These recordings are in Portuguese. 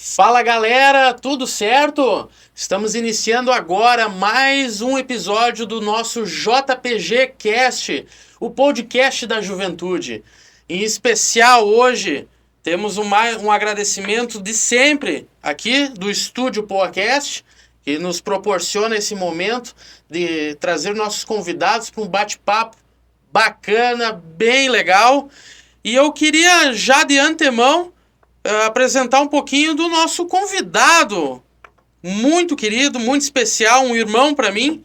Fala galera, tudo certo? Estamos iniciando agora mais um episódio do nosso JPG Cast, o podcast da juventude. Em especial hoje temos um agradecimento de sempre aqui do Estúdio Podcast, que nos proporciona esse momento de trazer nossos convidados para um bate-papo bacana, bem legal. E eu queria já de antemão apresentar um pouquinho do nosso convidado, muito querido, muito especial, um irmão para mim.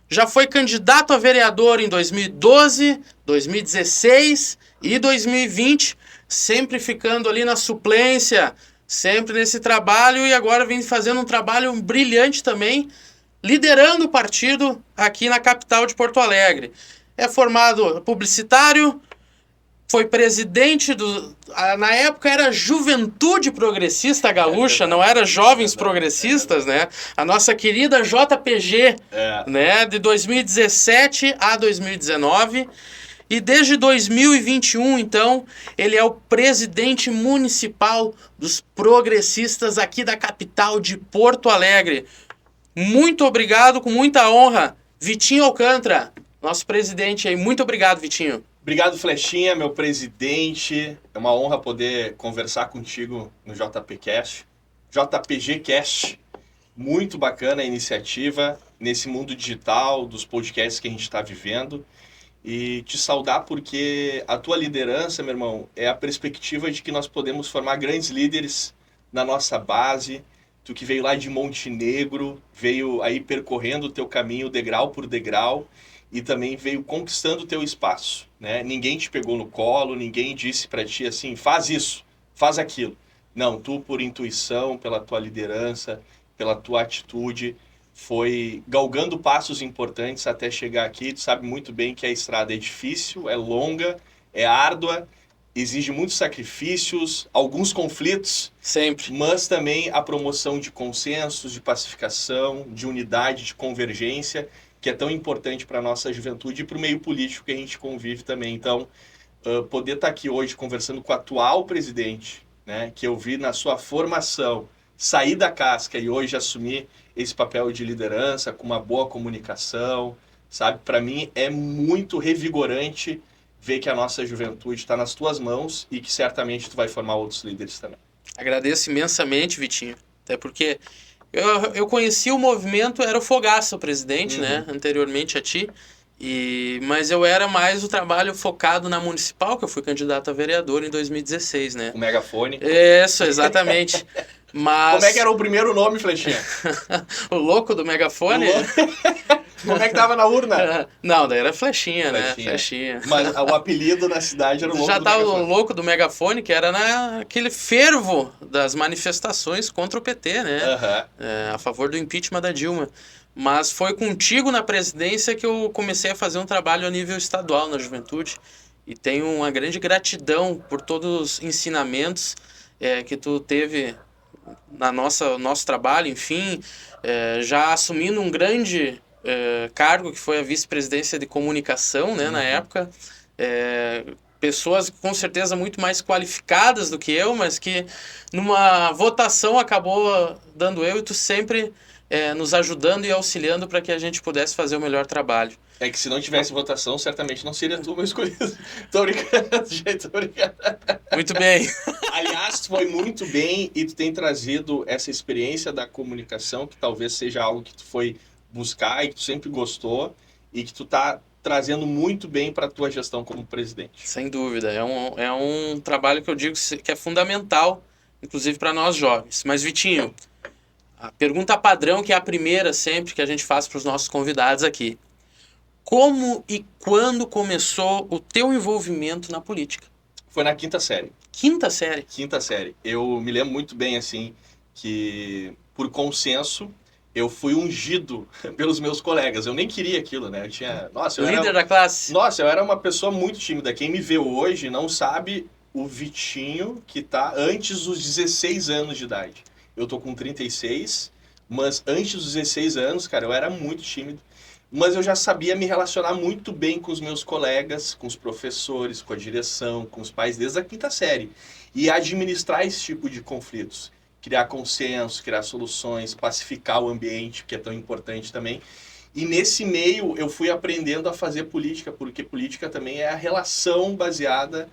Já foi candidato a vereador em 2012, 2016 e 2020, sempre ficando ali na suplência, sempre nesse trabalho, e agora vem fazendo um trabalho brilhante também, liderando o partido aqui na capital de Porto Alegre. É formado publicitário, foi presidente na época era Juventude Progressista Gaúcha, não era Jovens Progressistas, né? A nossa querida JPG, né? De 2017 a 2019. E desde 2021, então, ele é o presidente municipal dos progressistas aqui da capital de Porto Alegre. Muito obrigado, com muita honra, Vitinho Alcântara, nosso presidente aí. Muito obrigado, Vitinho. Obrigado, Flechinha, meu presidente. É uma honra poder conversar contigo no JPcast. JPG Cast. Muito bacana a iniciativa nesse mundo digital, dos podcasts que a gente está vivendo. E te saudar porque a tua liderança, meu irmão, é a perspectiva de que nós podemos formar grandes líderes na nossa base. Tu que veio lá de Montenegro, veio aí percorrendo o teu caminho degrau por degrau e também veio conquistando o teu espaço, né? Ninguém te pegou no colo, ninguém disse para ti assim, faz isso, faz aquilo. Não, tu por intuição, pela tua liderança, pela tua atitude, foi galgando passos importantes até chegar aqui. Tu sabe muito bem que a estrada é difícil, é longa, é árdua, exige muitos sacrifícios, alguns conflitos. Sempre. Mas também a promoção de consensos, de pacificação, de unidade, de convergência, que é tão importante para a nossa juventude e para o meio político que a gente convive também. Então, poder estar aqui hoje conversando com o atual presidente, né, que eu vi na sua formação, sair da casca e hoje assumir esse papel de liderança com uma boa comunicação, sabe? Para mim é muito revigorante ver que a nossa juventude está nas tuas mãos e que certamente tu vai formar outros líderes também. Agradeço imensamente, Vitinho. Até porque eu conheci o movimento, era o Fogaça, o presidente, né? Anteriormente a ti. Mas eu era mais o trabalho focado na municipal, que eu fui candidato a vereador em 2016, né? O megafone. Isso, exatamente. Mas... Como é que era o primeiro nome, Flechinha? O louco do megafone? Como é que tava na urna? Não, daí era Flechinha, né? Flechinha. Mas o apelido na cidade era o louco já do tá megafone. O louco do megafone, que era naquele fervo das manifestações contra o PT, né? A favor do impeachment da Dilma. Mas foi contigo na presidência que eu comecei a fazer um trabalho a nível estadual na juventude. E tenho uma grande gratidão por todos os ensinamentos que tu teve nosso trabalho, enfim, já assumindo um grande cargo que foi a vice-presidência de comunicação, né, na época. Pessoas com certeza muito mais qualificadas do que eu, mas que numa votação acabou dando eu e tu sempre nos ajudando e auxiliando para que a gente pudesse fazer o melhor trabalho. É que se não tivesse votação, certamente não seria tu meu escolhido. Tô brincando, gente, tô brincando. Muito bem. Aliás, tu foi muito bem e tu tem trazido essa experiência da comunicação, que talvez seja algo que tu foi buscar e que tu sempre gostou e que tu tá trazendo muito bem para a tua gestão como presidente. Sem dúvida. É um trabalho que eu digo que é fundamental, inclusive para nós jovens. Mas, Vitinho, a pergunta padrão, que é a primeira sempre que a gente faz para os nossos convidados aqui. Como e quando começou o teu envolvimento na política? Foi na quinta série. Quinta série? Quinta série. Eu me lembro muito bem, assim, que por consenso eu fui ungido pelos meus colegas. Eu nem queria aquilo, né? Eu tinha... Nossa, eu líder da classe. Nossa, eu era uma pessoa muito tímida. Quem me vê hoje não sabe o Vitinho que tá antes dos 16 anos de idade. Eu tô com 36, mas antes dos 16 anos, cara, eu era muito tímido. Mas eu já sabia me relacionar muito bem com os meus colegas, com os professores, com a direção, com os pais, desde a quinta série. E administrar esse tipo de conflitos, criar consenso, criar soluções, pacificar o ambiente, que é tão importante também. E nesse meio eu fui aprendendo a fazer política, porque política também é a relação baseada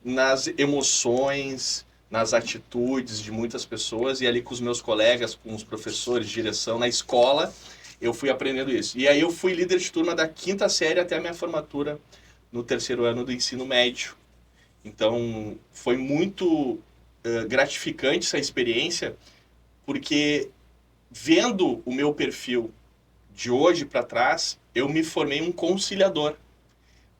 nas emoções, nas atitudes de muitas pessoas, e ali com os meus colegas, com os professores de direção na escola, eu fui aprendendo isso. E aí eu fui líder de turma da 5ª série até a minha formatura no 3º ano do ensino médio. Então foi muito gratificante essa experiência, porque vendo o meu perfil de hoje para trás, eu me formei um conciliador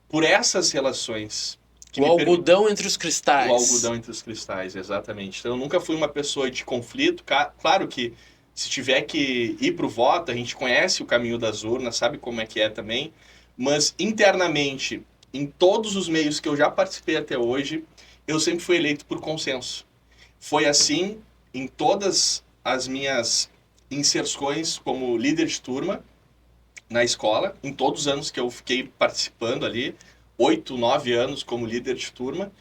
por essas relações. O algodão entre os cristais. O algodão entre os cristais, exatamente. Então eu nunca fui uma pessoa de conflito. Claro que se tiver que ir para o voto, a gente conhece o caminho das urnas, sabe como é também, mas internamente, em todos os meios que eu já participei até hoje, eu sempre fui eleito por consenso. Foi assim em todas as minhas inserções como líder de turma na escola, em todos os anos que eu fiquei participando ali, 8, 9 anos como líder de turma,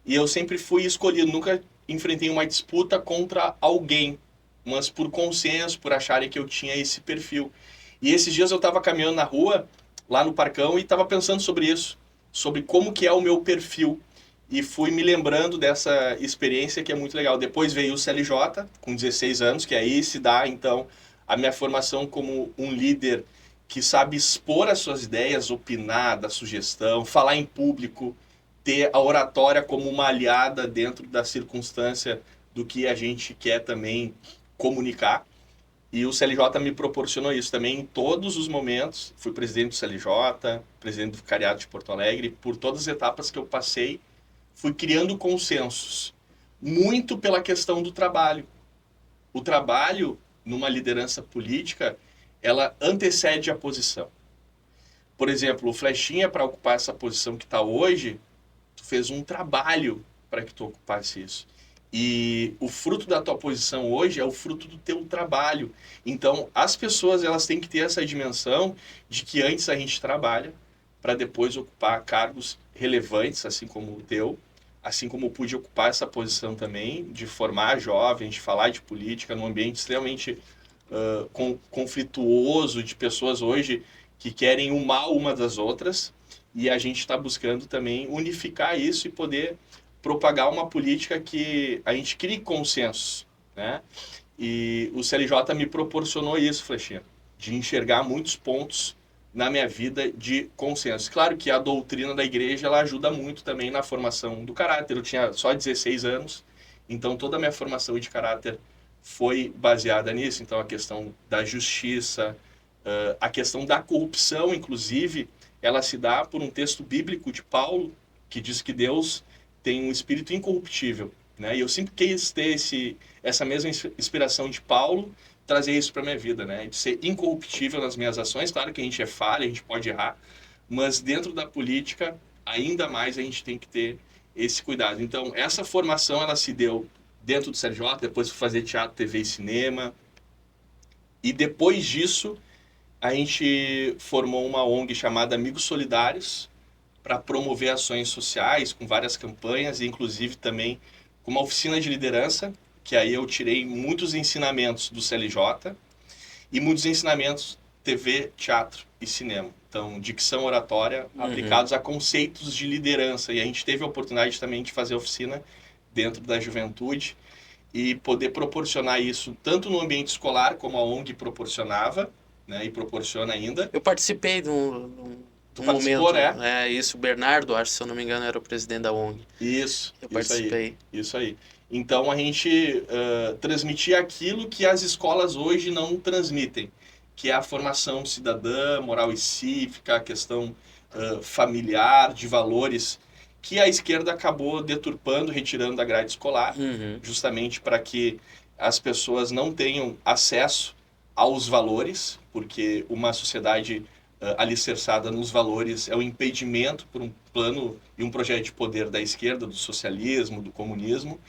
e eu sempre fui escolhido, nunca enfrentei uma disputa contra alguém, mas por consenso, por acharem que eu tinha esse perfil. E esses dias eu estava caminhando na rua, lá no Parcão, e estava pensando sobre isso, sobre como que é o meu perfil, e fui me lembrando dessa experiência que é muito legal. Depois veio o CLJ, com 16 anos, que aí se dá, então, a minha formação como um líder que sabe expor as suas ideias, opinar, dar sugestão, falar em público, ter a oratória como uma aliada dentro da circunstância do que a gente quer também comunicar. E o CLJ me proporcionou isso também em todos os momentos. Fui presidente do CLJ, presidente do Vicariato de Porto Alegre, por todas as etapas que eu passei, fui criando consensos, muito pela questão do trabalho. O trabalho, numa liderança política, ela antecede a posição. Por exemplo, o Flechinha, para ocupar essa posição que está hoje, tu fez um trabalho para que tu ocupasse isso. E o fruto da tua posição hoje é o fruto do teu trabalho. Então, as pessoas elas têm que ter essa dimensão de que antes a gente trabalha para depois ocupar cargos relevantes, assim como o teu, assim como eu pude ocupar essa posição também, de formar jovens, de falar de política num ambiente extremamente conflituoso, de pessoas hoje que querem o mal uma das outras, e a gente está buscando também unificar isso e poder propagar uma política que a gente crie consenso, né? E o CLJ me proporcionou isso, Flechinha, de enxergar muitos pontos na minha vida de consenso. Claro que a doutrina da igreja ela ajuda muito também na formação do caráter. Eu tinha só 16 anos, então toda a minha formação de caráter foi baseada nisso. Então a questão da justiça, a questão da corrupção, inclusive, ela se dá por um texto bíblico de Paulo, que diz que Deus tem um espírito incorruptível, né? E eu sempre quis ter essa mesma inspiração de Paulo, trazer isso para minha vida, né? De ser incorruptível nas minhas ações. Claro que a gente é falha, a gente pode errar, mas dentro da política, ainda mais a gente tem que ter esse cuidado. Então, essa formação, ela se deu dentro do CLJ, depois fui fazer teatro, TV e cinema, e depois disso, a gente formou uma ONG chamada Amigos Solidários, para promover ações sociais com várias campanhas, e inclusive também com uma oficina de liderança, que aí eu tirei muitos ensinamentos do CLJ e muitos ensinamentos TV, teatro e cinema. Então, dicção, oratória, aplicados a conceitos de liderança. E a gente teve a oportunidade também de fazer oficina dentro da juventude e poder proporcionar isso tanto no ambiente escolar, como a ONG proporcionava, né, e proporciona ainda. Eu participei de um participou, momento, né? Isso, o Bernardo, acho, se eu não me engano, era o presidente da ONG. Isso. Eu participei. Isso aí. Então a gente transmitia aquilo que as escolas hoje não transmitem, que é a formação cidadã, moral e cívica, a questão familiar, de valores, que a esquerda acabou deturpando, retirando da grade escolar, justamente para que as pessoas não tenham acesso aos valores, porque uma sociedade alicerçada nos valores é um impedimento por um plano e um projeto de poder da esquerda, do socialismo, do comunismo,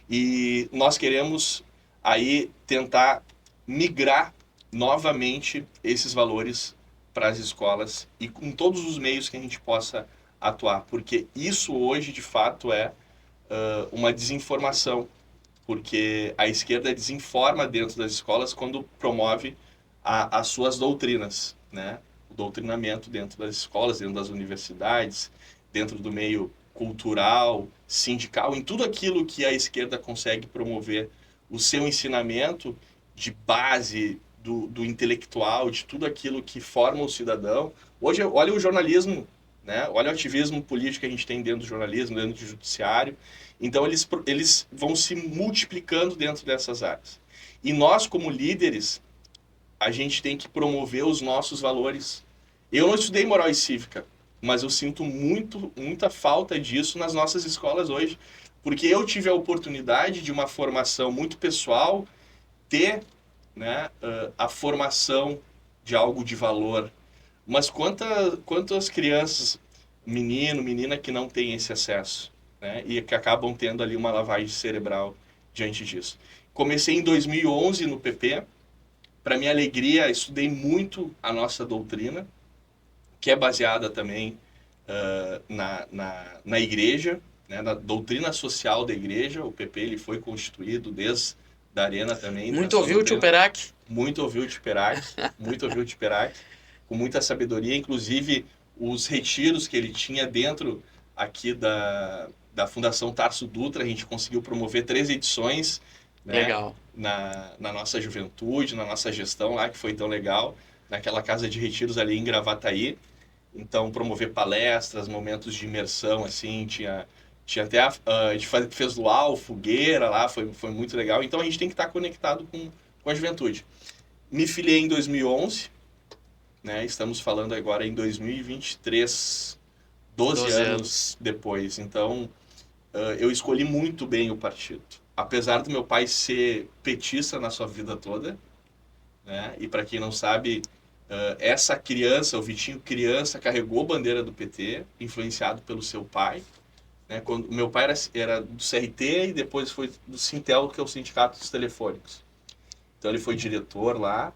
e nós queremos aí tentar migrar novamente esses valores para as escolas e com todos os meios que a gente possa atuar, porque isso hoje de fato é uma desinformação porque a esquerda desinforma dentro das escolas quando promove as suas doutrinas, né? O doutrinamento dentro das escolas, dentro das universidades, dentro do meio cultural, sindical, em tudo aquilo que a esquerda consegue promover o seu ensinamento de base do intelectual, de tudo aquilo que forma o cidadão. Hoje, olha o jornalismo, né? Olha o ativismo político que a gente tem dentro do jornalismo, dentro do judiciário. Então, eles vão se multiplicando dentro dessas áreas. E nós, como líderes, a gente tem que promover os nossos valores. Eu não estudei moral e cívica, mas eu sinto muita falta disso nas nossas escolas hoje, porque eu tive a oportunidade de uma formação muito pessoal ter, né, a formação de algo de valor. Mas quantas crianças, menina que não tem esse acesso, né, e que acabam tendo ali uma lavagem cerebral diante disso. Comecei em 2011 no PP. Para minha alegria, estudei muito a nossa doutrina, que é baseada também na igreja, né, na doutrina social da igreja. O PP ele foi constituído desde da Arena também. Muito ouviu o Tio Perac? Muito ouviu o Tio Perac, muito ouviu o Tio Perac, com muita sabedoria, inclusive os retiros que ele tinha dentro aqui da Fundação Tarso Dutra, a gente conseguiu promover 3 edições, né? Legal. Na nossa juventude, na nossa gestão lá, que foi tão legal, naquela casa de retiros ali em Gravataí. Então, promover palestras, momentos de imersão, assim, tinha até a gente fez luau, fogueira lá, foi muito legal. Então, a gente tem que estar conectado com a juventude. Me filiei em 2011, né? Estamos falando agora em 2023, 12 anos depois. Então, eu escolhi muito bem o partido. Apesar do meu pai ser petista na sua vida toda, né? E para quem não sabe, essa criança, o Vitinho criança, carregou a bandeira do PT, influenciado pelo seu pai. Né? Quando o meu pai era do CRT e depois foi do Sintel, que é o Sindicato dos Telefônicos. Então ele foi diretor lá.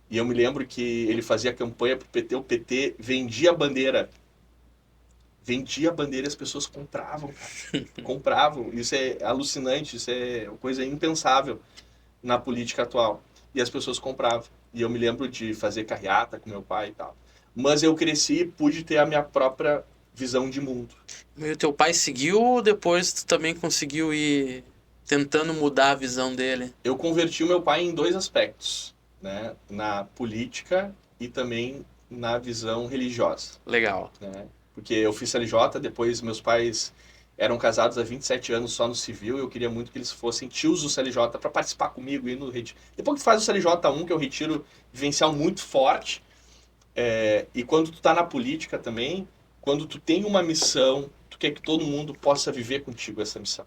E eu me lembro que ele fazia campanha para o PT. O PT vendia a bandeira. Vendia a bandeira e as pessoas compravam, cara. Compravam. Isso é alucinante, isso é uma coisa impensável na política atual. E as pessoas compravam. E eu me lembro de fazer carreata com meu pai e tal. Mas eu cresci e pude ter a minha própria visão de mundo. E o teu pai seguiu ou depois tu também conseguiu ir tentando mudar a visão dele? Eu converti o meu pai em 2 aspectos, né? Na política e também na visão religiosa. Legal. Né? Porque eu fiz CLJ, depois meus pais eram casados há 27 anos só no civil, e eu queria muito que eles fossem tios do CLJ para participar comigo e no retiro. Depois que tu faz o CLJ1, que é o retiro vivencial muito forte, e quando tu tá na política também, quando tu tem uma missão, tu quer que todo mundo possa viver contigo essa missão,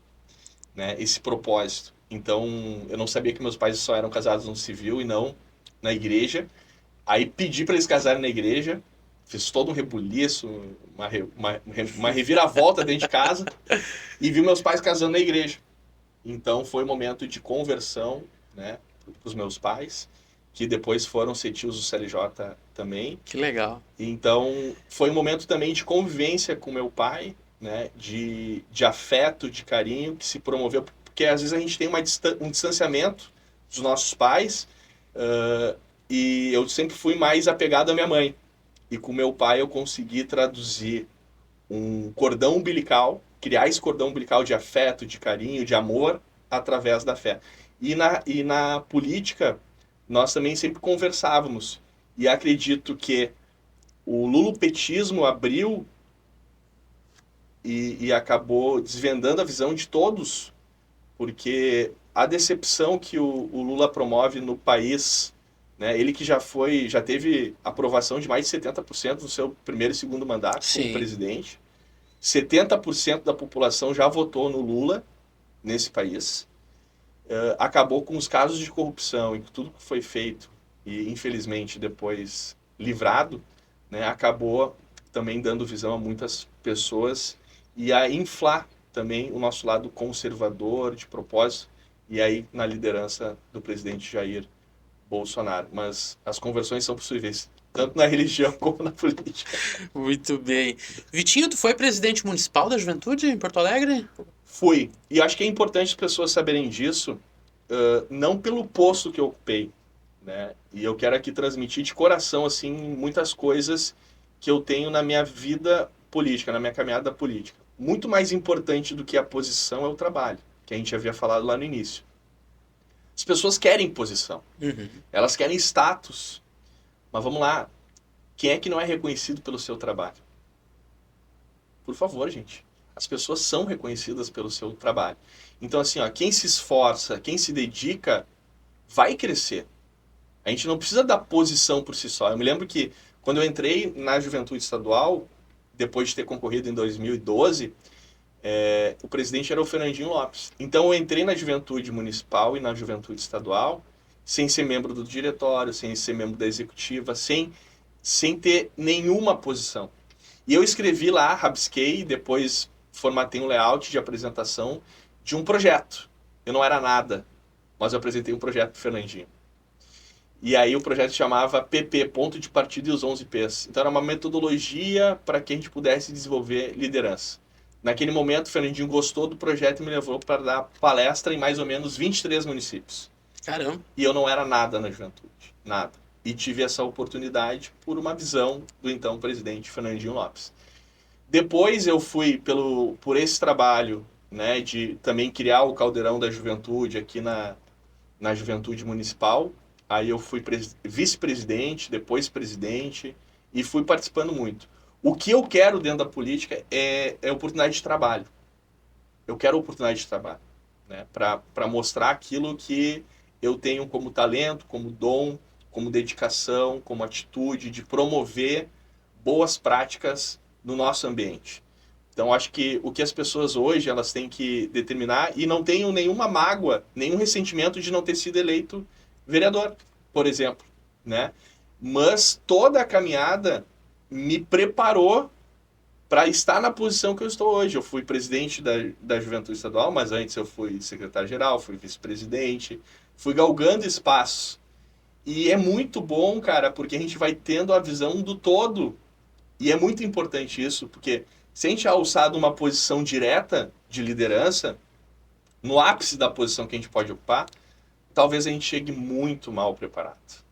né? Esse propósito. Então, eu não sabia que meus pais só eram casados no civil e não na igreja. Aí pedi para eles casarem na igreja, fiz todo um rebuliço, uma reviravolta dentro de casa e vi meus pais casando na igreja. Então foi um momento de conversão, né, para os meus pais, que depois foram ser tios do CLJ também. Que legal. Então foi um momento também de convivência com meu pai, né, de afeto, de carinho, que se promoveu, porque às vezes a gente tem um distanciamento dos nossos pais, e eu sempre fui mais apegado à minha mãe. E com meu pai eu consegui traduzir um cordão umbilical, criar esse cordão umbilical de afeto, de carinho, de amor, através da fé. E na política, nós também sempre conversávamos. E acredito que o lulopetismo abriu e acabou desvendando a visão de todos, porque a decepção que o Lula promove no país, né, ele que já teve aprovação de mais de 70% no seu primeiro e segundo mandato como presidente, 70% da população já votou no Lula nesse país, acabou com os casos de corrupção e tudo que foi feito, e infelizmente depois livrado, né, acabou também dando visão a muitas pessoas e a inflar também o nosso lado conservador, de propósito, e aí na liderança do presidente Jair Bolsonaro. Mas as conversões são possíveis. tanto na religião como na política. Muito bem. Vitinho, tu foi presidente municipal da Juventude em Porto Alegre? Fui. E acho que é importante as pessoas saberem disso, não pelo posto que eu ocupei, né? E eu quero aqui transmitir de coração, assim, muitas coisas que eu tenho na minha vida política, na minha caminhada política. Muito mais importante do que a posição é o trabalho, que a gente havia falado lá no início. As pessoas querem posição, elas querem status, mas vamos lá, quem é que não é reconhecido pelo seu trabalho? Por favor, gente. As pessoas são reconhecidas pelo seu trabalho. Então, assim, ó, quem se esforça, quem se dedica, vai crescer. A gente não precisa da posição por si só. Eu me lembro que quando eu entrei na Juventude Estadual, depois de ter concorrido em 2012, o presidente era o Fernandinho Lopes. Então eu entrei na Juventude Municipal e na Juventude Estadual sem ser membro do diretório, sem ser membro da executiva, sem ter nenhuma posição. E eu escrevi lá, rabisquei, depois formatei um layout de apresentação de um projeto. Eu não era nada, mas eu apresentei um projeto para o Fernandinho. E aí o projeto chamava PP, Ponto de Partida e os 11 Ps. Então era uma metodologia para que a gente pudesse desenvolver liderança. Naquele momento, o Fernandinho gostou do projeto e me levou para dar palestra em mais ou menos 23 municípios. Caramba. E eu não era nada na juventude, nada. E tive essa oportunidade por uma visão do então presidente Fernandinho Lopes. Depois eu fui por esse trabalho, né, de também criar o Caldeirão da Juventude aqui na Juventude Municipal. Aí eu fui vice-presidente, depois presidente e fui participando muito. O que eu quero dentro da política é oportunidade de trabalho. Eu quero oportunidade de trabalho, né, para mostrar aquilo que eu tenho como talento, como dom, como dedicação, como atitude de promover boas práticas no nosso ambiente. Então, acho que o que as pessoas hoje elas têm que determinar, e não tenho nenhuma mágoa, nenhum ressentimento de não ter sido eleito vereador, por exemplo, né? Mas toda a caminhada me preparou para estar na posição que eu estou hoje. Eu fui presidente da Juventude Estadual, mas antes eu fui secretário-geral, fui vice-presidente, fui galgando espaços. E é muito bom, cara, porque a gente vai tendo a visão do todo. E é muito importante isso, porque se a gente alçar uma posição direta de liderança, no ápice da posição que a gente pode ocupar, talvez a gente chegue muito mal preparado,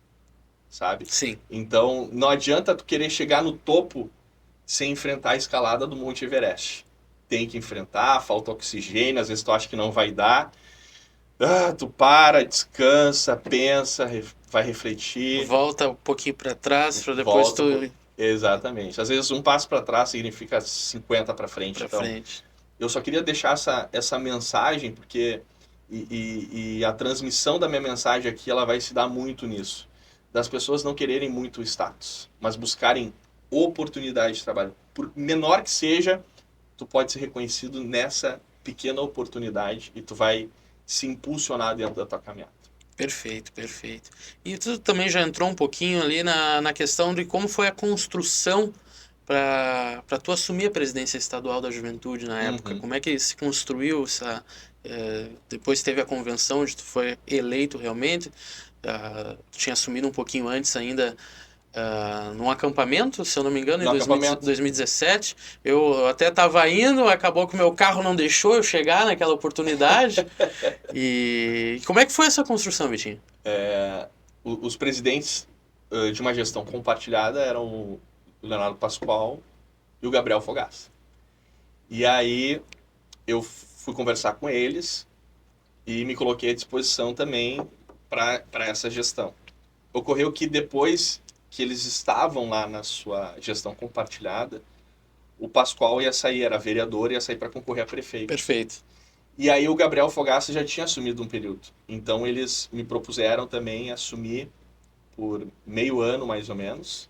sabe? Sim. Então, não adianta tu querer chegar no topo sem enfrentar a escalada do Monte Everest. Tem que enfrentar, falta oxigênio, às vezes tu acha que não vai dar. Tu para, descansa, pensa, vai refletir. Volta um pouquinho para trás para depois tu... Exatamente. Às vezes um passo para trás significa 50 para frente. Pra então, frente. eu só queria deixar essa mensagem, porque e a transmissão da minha mensagem aqui ela vai se dar muito nisso. Das pessoas não quererem muito status, mas buscarem oportunidade de trabalho. Por menor que seja, tu pode ser reconhecido nessa pequena oportunidade e tu vai se impulsionar dentro da tua caminhada. Perfeito, perfeito. E tu também já entrou um pouquinho ali na questão de como foi a construção para tu assumir a presidência estadual da Juventude na época. Como é que se construiu essa... depois teve a convenção onde tu foi eleito realmente. Tu tinha assumido um pouquinho antes ainda num acampamento, se eu não me engano, em 2017. Eu até estava indo, acabou que o meu carro não deixou eu chegar naquela oportunidade. E como é que foi essa construção, Vitinho? Os presidentes de uma gestão compartilhada eram o Leonardo Pascoal e o Gabriel Fogaça. E aí eu fui conversar com eles e me coloquei à disposição também para essa gestão. Ocorreu que depois que eles estavam lá na sua gestão compartilhada, o Pascoal ia sair, era vereador, ia sair para concorrer a prefeito. Perfeito. E aí o Gabriel Fogaça já tinha assumido um período. Então eles me propuseram também assumir por meio ano, mais ou menos,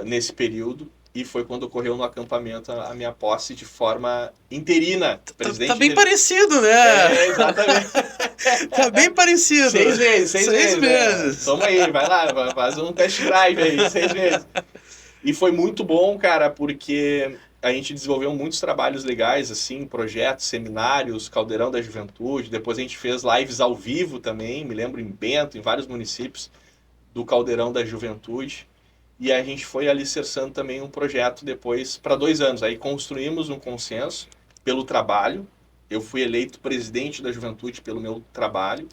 nesse período. E foi quando ocorreu no acampamento a minha posse de forma interina. Tá bem parecido, né? Exatamente. Tá bem parecido. 6 meses. 6 meses. Né? Toma aí, vai lá, faz um test drive aí, 6 meses. E foi muito bom, cara, porque a gente desenvolveu muitos trabalhos legais, assim, projetos, seminários, Caldeirão da Juventude. Depois a gente fez lives ao vivo também, me lembro em Bento, em vários municípios, do Caldeirão da Juventude. e a gente foi alicerçando também um projeto depois para 2 anos. Aí construímos um consenso pelo trabalho. Eu fui eleito presidente da juventude pelo meu trabalho.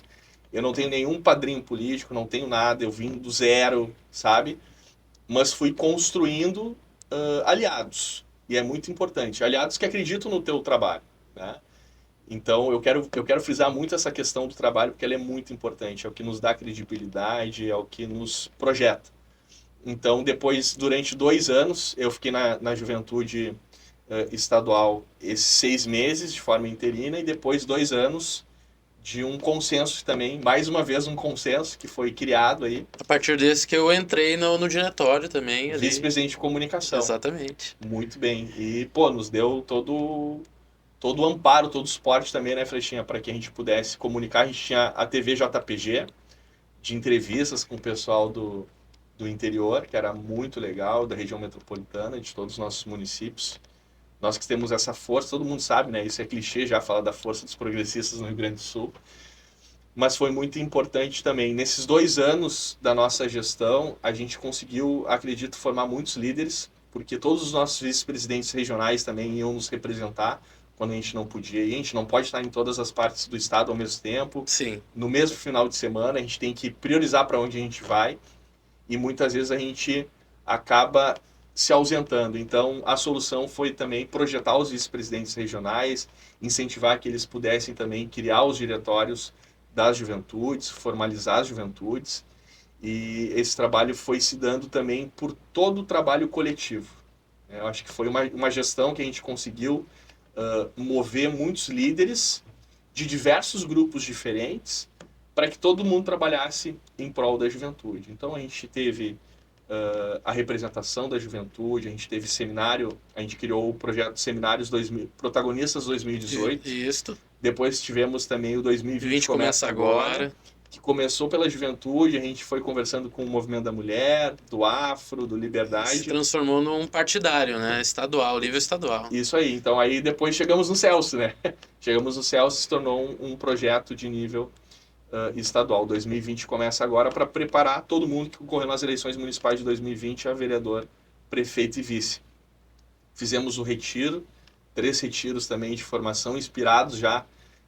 Eu não tenho nenhum padrinho político, não tenho nada, eu vim do zero, sabe? Mas fui construindo aliados. E é muito importante. Aliados que acreditam no teu trabalho, né? Então eu quero frisar muito essa questão do trabalho, porque ela é muito importante. É o que nos dá credibilidade, é o que nos projeta. Então, depois, durante 2 anos, eu fiquei na juventude estadual esses 6 meses de forma interina e depois 2 anos de um consenso também, mais uma vez um consenso que foi criado aí, A partir desse que eu entrei no diretório também ali. vice-presidente de comunicação. Exatamente. Muito bem. E, pô, nos deu todo o amparo, todo o suporte também, né, Flechinha, para que a gente pudesse comunicar. A gente tinha a TV JPG, de entrevistas com o pessoal do interior, que era muito legal, da região metropolitana, de todos os nossos municípios. Nós que temos essa força, todo mundo sabe, né? Isso é clichê já falar da força dos progressistas no Rio Grande do Sul. Mas foi muito importante também. Nesses 2 anos da nossa gestão, a gente conseguiu, acredito, formar muitos líderes, porque todos os nossos vice-presidentes regionais também iam nos representar quando a gente não podia. E a gente não pode estar em todas as partes do estado ao mesmo tempo. Sim. No mesmo final de semana, a gente tem que priorizar para onde a gente vai. E muitas vezes a gente acaba se ausentando. Então, a solução foi também projetar os vice-presidentes regionais, incentivar que eles pudessem também criar os diretórios das juventudes, formalizar as juventudes. E esse trabalho foi se dando também por todo o trabalho coletivo. Eu acho que foi uma gestão que a gente conseguiu mover muitos líderes de diversos grupos diferentes para que todo mundo trabalhasse em prol da juventude. Então a gente teve a representação da juventude, a gente teve seminário, a gente criou o projeto Seminários 2000, Protagonistas 2018. Isso. Depois tivemos também o 2020 começa agora. Que começou pela juventude, a gente foi conversando com o movimento da mulher, do afro, do liberdade. Se transformou num partidário, né? Estadual, nível estadual. Isso aí. Então aí depois chegamos no Celso, né? Chegamos no Celso e se tornou um projeto de nível estadual. 2020 começa agora para preparar todo mundo que concorreu nas eleições municipais de 2020 a vereador, prefeito e vice. Fizemos o retiro, 3 retiros também de formação, inspirados já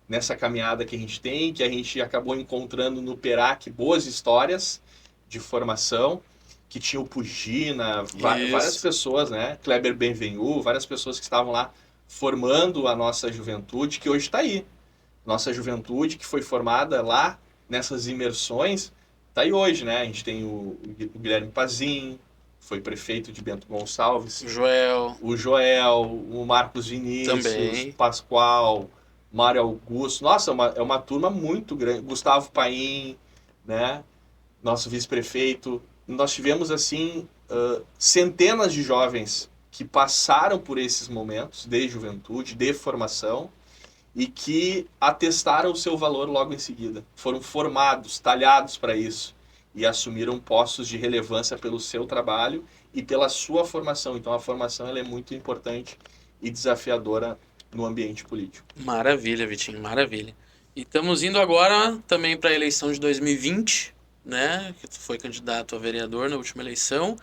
nessa caminhada que a gente tem, que a gente acabou encontrando no PERAC boas histórias de formação, que tinha o Pugina, várias pessoas, né? Kleber Benvenu, várias pessoas que estavam lá formando a nossa juventude, que hoje está aí. Nossa juventude, que foi formada lá nessas imersões, está aí hoje, né? A gente tem o Guilherme Pazin, foi prefeito de Bento Gonçalves. O Joel, o Marcos Vinícius, também. Pascoal, Mário Augusto. Nossa, é uma turma muito grande. Gustavo Paim, né? Nosso vice-prefeito. Nós tivemos, assim, centenas de jovens que passaram por esses momentos de juventude, de formação, e que atestaram o seu valor logo em seguida. Foram formados, talhados para isso, e assumiram postos de relevância pelo seu trabalho e pela sua formação. Então a formação ela é muito importante e desafiadora no ambiente político. Maravilha, Vitinho, maravilha. E estamos indo agora também para a eleição de 2020, né? Que tu foi candidato a vereador na última eleição,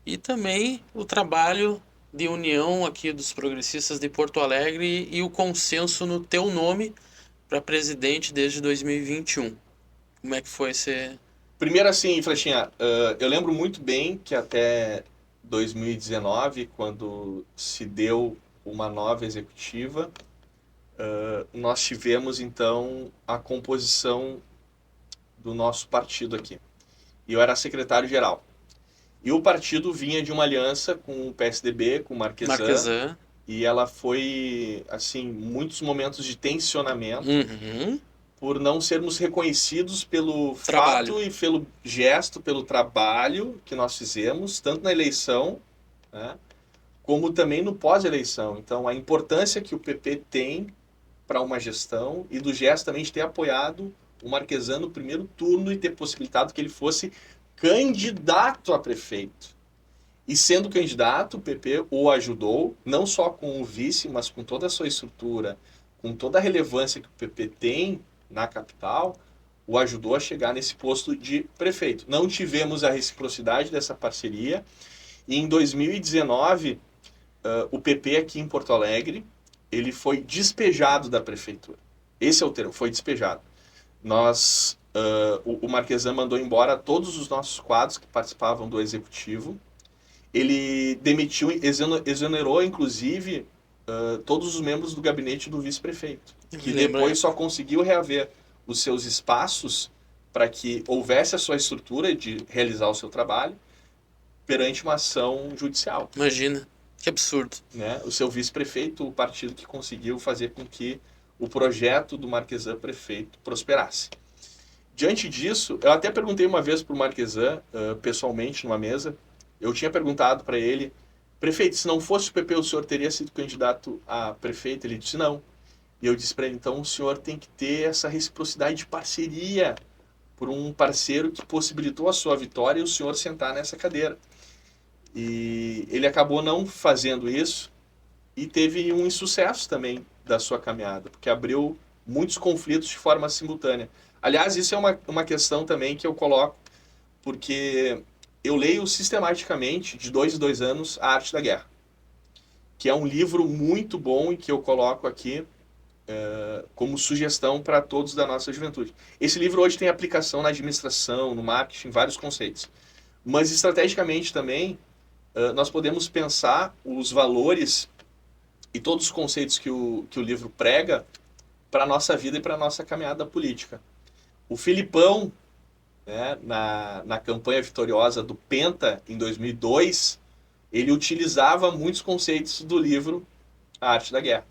e também o trabalho de união aqui dos progressistas de Porto Alegre e o consenso no teu nome para presidente desde 2021. Como é que foi esse... Primeiro assim, Flechinha, eu lembro muito bem que até 2019, quando se deu uma nova executiva, nós tivemos então a composição do nosso partido aqui. E eu era secretário-geral. E o partido vinha de uma aliança com o PSDB, com o Marquesan. E ela foi, assim, muitos momentos de tensionamento por não sermos reconhecidos pelo fato e pelo gesto, pelo trabalho que nós fizemos, tanto na eleição, né, como também no pós-eleição. Então, a importância que o PP tem para uma gestão e do gesto também de ter apoiado o Marquesan no primeiro turno e ter possibilitado que ele fosse candidato a prefeito. E sendo candidato, o PP o ajudou, não só com o vice, mas com toda a sua estrutura, com toda a relevância que o PP tem na capital, o ajudou a chegar nesse posto de prefeito. Não tivemos a reciprocidade dessa parceria e em 2019 o PP aqui em Porto Alegre ele foi despejado da prefeitura. Esse é o termo, foi despejado. O Marquesan mandou embora todos os nossos quadros que participavam do executivo. Ele demitiu, exonerou inclusive todos os membros do gabinete do vice-prefeito, que depois só conseguiu reaver os seus espaços para que houvesse a sua estrutura de realizar o seu trabalho perante uma ação judicial. Imagina, que absurdo. Né? O seu vice-prefeito, o partido que conseguiu fazer com que o projeto do Marquesan prefeito prosperasse. Diante disso, eu até perguntei uma vez para o Marquesan, pessoalmente, numa mesa, eu tinha perguntado para ele, prefeito, se não fosse o PP, o senhor teria sido candidato a prefeito? Ele disse não. E eu disse para ele, então o senhor tem que ter essa reciprocidade de parceria por um parceiro que possibilitou a sua vitória e o senhor sentar nessa cadeira. E ele acabou não fazendo isso e teve um insucesso também da sua caminhada, porque abriu muitos conflitos de forma simultânea. Aliás, isso é uma questão também que eu coloco, porque eu leio sistematicamente, de 2 em 2 anos, A Arte da Guerra, que é um livro muito bom e que eu coloco aqui como sugestão para todos da nossa juventude. Esse livro hoje tem aplicação na administração, no marketing, vários conceitos. Mas estrategicamente também, nós podemos pensar os valores e todos os conceitos que o livro prega para a nossa vida e para a nossa caminhada política. O Filipão, né, na campanha vitoriosa do Penta, em 2002, ele utilizava muitos conceitos do livro A Arte da Guerra,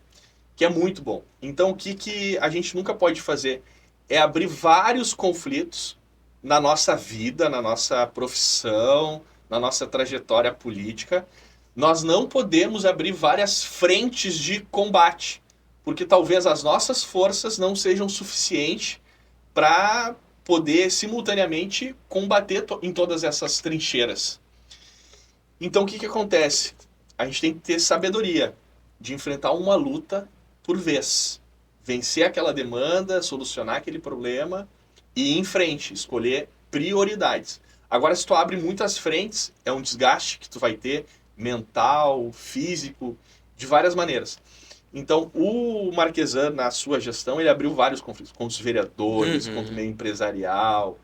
que é muito bom. Então, o que a gente nunca pode fazer é abrir vários conflitos na nossa vida, na nossa profissão, na nossa trajetória política. Nós não podemos abrir várias frentes de combate, porque talvez as nossas forças não sejam suficientes para poder simultaneamente combater em todas essas trincheiras. Então, o que acontece? A gente tem que ter sabedoria de enfrentar uma luta por vez. Vencer aquela demanda, solucionar aquele problema e ir em frente, escolher prioridades. Agora, se tu abre muitas frentes, é um desgaste que tu vai ter, mental, físico, de várias maneiras. Então, o Marquesan, na sua gestão, ele abriu vários conflitos contra os vereadores, contra o meio empresarial,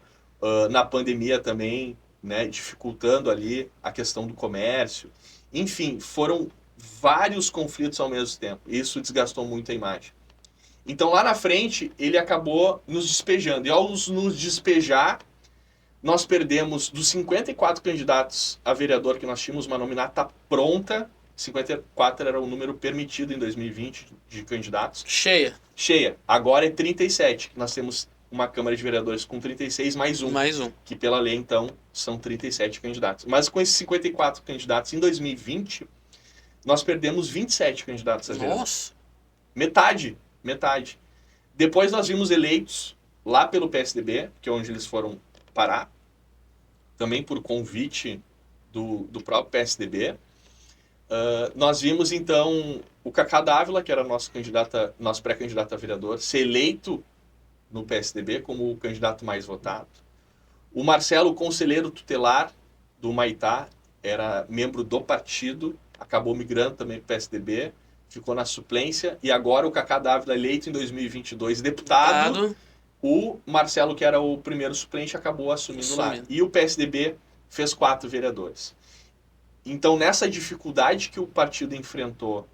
na pandemia também, né, dificultando ali a questão do comércio. Enfim, foram vários conflitos ao mesmo tempo. Isso desgastou muito a imagem. Então, lá na frente, ele acabou nos despejando. E ao nos despejar, nós perdemos dos 54 candidatos a vereador que nós tínhamos uma nominata pronta. 54 era o número permitido em 2020 de candidatos. Cheia. Agora é 37. Nós temos uma Câmara de Vereadores com 36 mais um. Que pela lei, então, são 37 candidatos. Mas com esses 54 candidatos em 2020, nós perdemos 27 candidatos a vereador. Nossa! Metade. Depois nós vimos eleitos lá pelo PSDB, que é onde eles foram parar. Também por convite do próprio PSDB. Nós vimos, então, o Cacá Dávila, que era nosso pré-candidato a vereador, ser eleito no PSDB como o candidato mais votado. O Marcelo, conselheiro tutelar do Humaitá, era membro do partido, acabou migrando também para o PSDB, ficou na suplência, e agora o Cacá Dávila, eleito em 2022, deputado. O Marcelo, que era o primeiro suplente, acabou assumindo lá. E o PSDB fez 4 vereadores. Então, nessa dificuldade que o partido enfrentou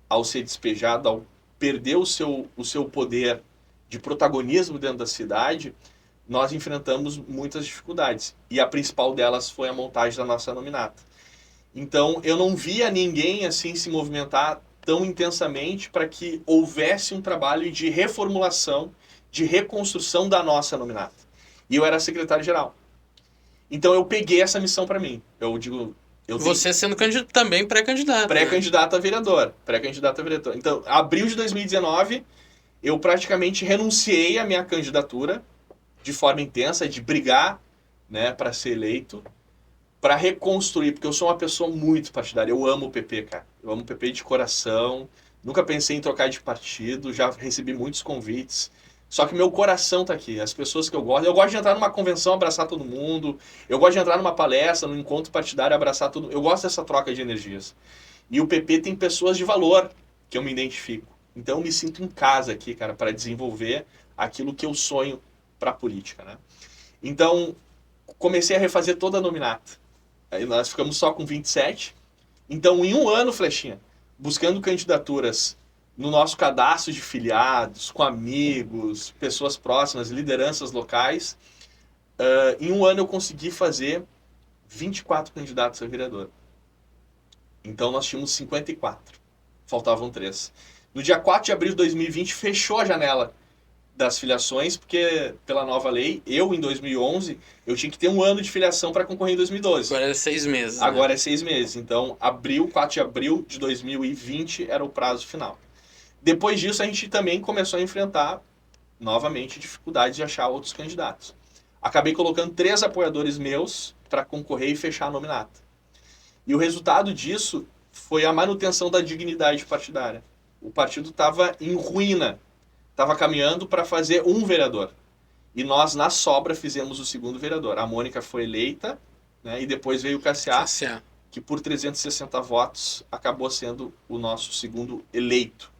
ao ser despejado, ao perder o seu poder de protagonismo dentro da cidade, nós enfrentamos muitas dificuldades. E a principal delas foi a montagem da nossa nominata. Então, eu não via ninguém assim se movimentar tão intensamente para que houvesse um trabalho de reformulação, de reconstrução da nossa nominata. E eu era secretário-geral. Então, eu peguei essa missão para mim. Você sendo também pré-candidato. Pré-candidato a vereador. Então, abril de 2019, eu praticamente renunciei à minha candidatura de forma intensa, de brigar, né, para ser eleito, para reconstruir, porque eu sou uma pessoa muito partidária. Eu amo o PP, cara. Eu amo o PP de coração. Nunca pensei em trocar de partido. Já recebi muitos convites Só que meu coração tá aqui, as pessoas que eu gosto de entrar numa convenção, abraçar todo mundo, eu gosto de entrar numa palestra, num encontro partidário, abraçar todo mundo, eu gosto dessa troca de energias. E o PP tem pessoas de valor que eu me identifico. Então eu me sinto em casa aqui, cara, para desenvolver aquilo que eu sonho para a política, né? Então, comecei a refazer toda a nominata. Aí nós ficamos só com 27. Então, em um ano, Flechinha, buscando candidaturas no nosso cadastro de filiados, com amigos, pessoas próximas, lideranças locais, em um ano eu consegui fazer 24 candidatos a vereador. Então, nós tínhamos 54. Faltavam 3. No dia 4 de abril de 2020, fechou a janela das filiações, porque pela nova lei, eu em 2011, eu tinha que ter um ano de filiação para concorrer em 2012. Agora é 6 meses. Agora né? é 6 meses. Então, 4 de abril de 2020 era o prazo final. Depois disso, a gente também começou a enfrentar novamente dificuldades de achar outros candidatos. Acabei colocando 3 apoiadores meus para concorrer e fechar a nominata. E o resultado disso foi a manutenção da dignidade partidária. O partido estava em ruína, estava caminhando para fazer um vereador. E nós, na sobra, fizemos o segundo vereador. A Mônica foi eleita, né, e depois veio o Cassiá, que por 360 votos acabou sendo o nosso segundo eleito.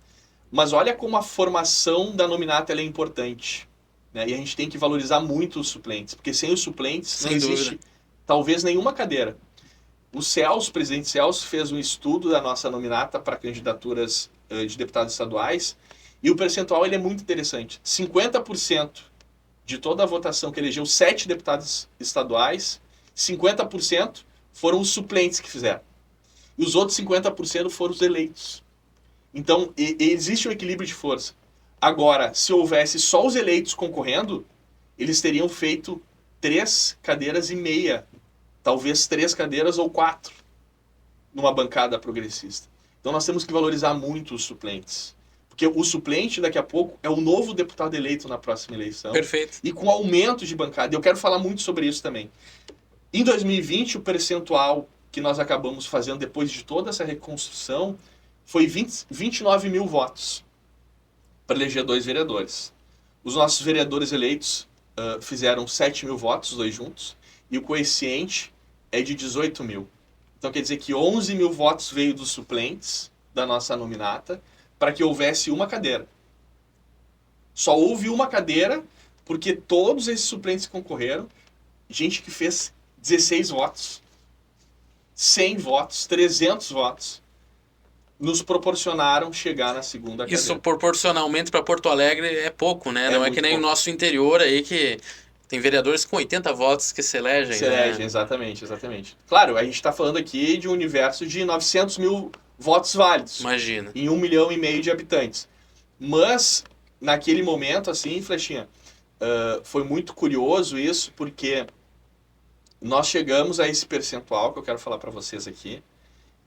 Mas olha como a formação da nominata ela é importante. Né? E a gente tem que valorizar muito os suplentes, porque sem os suplentes Sem não existe dúvida. talvez nenhuma cadeira. O Celso, o presidente Celso, fez um estudo da nossa nominata para candidaturas de deputados estaduais, e o percentual ele é muito interessante. 50% de toda a votação que elegeu 7 deputados estaduais, 50% foram os suplentes que fizeram. E os outros 50% foram os eleitos. Então, existe um equilíbrio de força. Agora, se houvesse só os eleitos concorrendo, eles teriam feito 3 cadeiras e meia, talvez 3 cadeiras ou 4 numa bancada progressista. Então nós temos que valorizar muito os suplentes. Porque o suplente, daqui a pouco, é o novo deputado eleito na próxima eleição. Perfeito. E com aumento de bancada. Eu quero falar muito sobre isso também. Em 2020, o percentual que nós acabamos fazendo depois de toda essa reconstrução foi 29 mil votos para eleger 2 vereadores. Os nossos vereadores eleitos fizeram 7 mil votos, os 2 juntos, e o coeficiente é de 18 mil. Então quer dizer que 11 mil votos veio dos suplentes da nossa nominata para que houvesse uma cadeira. Só houve uma cadeira porque todos esses suplentes concorreram, gente que fez 16 votos, 100 votos, 300 votos, nos proporcionaram chegar na segunda cadeira. Isso proporcionalmente para Porto Alegre é pouco, né? Não é que nem pouco. o nosso interior aí que tem vereadores com 80 votos que se elegem. Se elegem, exatamente. Claro, a gente está falando aqui de um universo de 900 mil votos válidos. Imagina. Em 1,5 milhão de habitantes. Mas, naquele momento, assim, Flechinha, foi muito curioso isso, porque nós chegamos a esse percentual que eu quero falar para vocês aqui,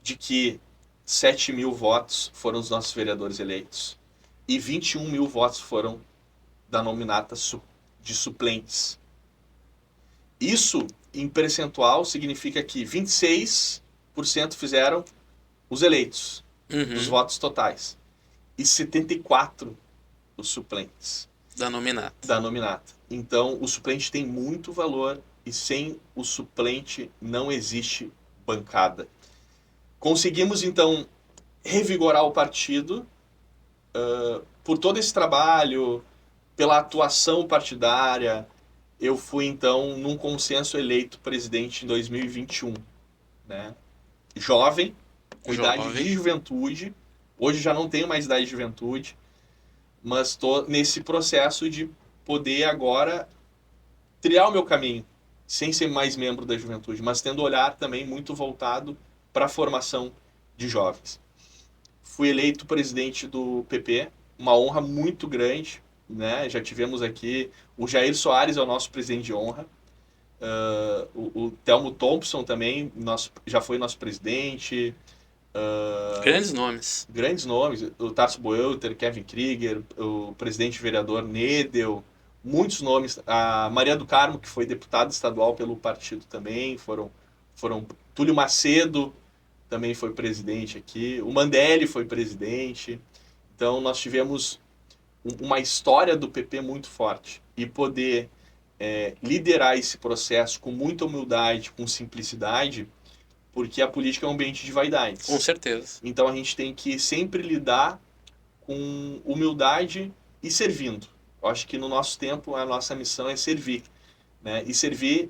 de que 7 mil votos foram os nossos vereadores eleitos e 21 mil votos foram da nominata de suplentes. Isso, em percentual, significa que 26% fizeram os eleitos, dos votos totais, e 74% os suplentes. Da nominata. Da nominata. Então, o suplente tem muito valor e sem o suplente não existe bancada. Conseguimos, então, revigorar o partido por todo esse trabalho, pela atuação partidária. Eu fui, então, num consenso eleito presidente em 2021. Né? Jovem, com idade de juventude. Hoje já não tenho mais idade de juventude, mas estou nesse processo de poder agora trilhar o meu caminho, sem ser mais membro da juventude, mas tendo olhar também muito voltado para a formação de jovens. Fui eleito presidente do PP, uma honra muito grande, né? Já tivemos aqui o Jair Soares, é o nosso presidente de honra, o Telmo Thompson também já foi nosso presidente. Grandes nomes. Grandes nomes, o Tarso Boelter, Kevin Krieger, o presidente vereador Nedel, muitos nomes, a Maria do Carmo, que foi deputada estadual pelo partido também, foram Túlio Macedo também foi presidente aqui, o Mandelli foi presidente. Então nós tivemos uma história do PP muito forte e poder liderar esse processo com muita humildade, com simplicidade, porque a política é um ambiente de vaidades. Com certeza. Então a gente tem que sempre lidar com humildade e servindo. Eu acho que no nosso tempo a nossa missão é servir, né? E servir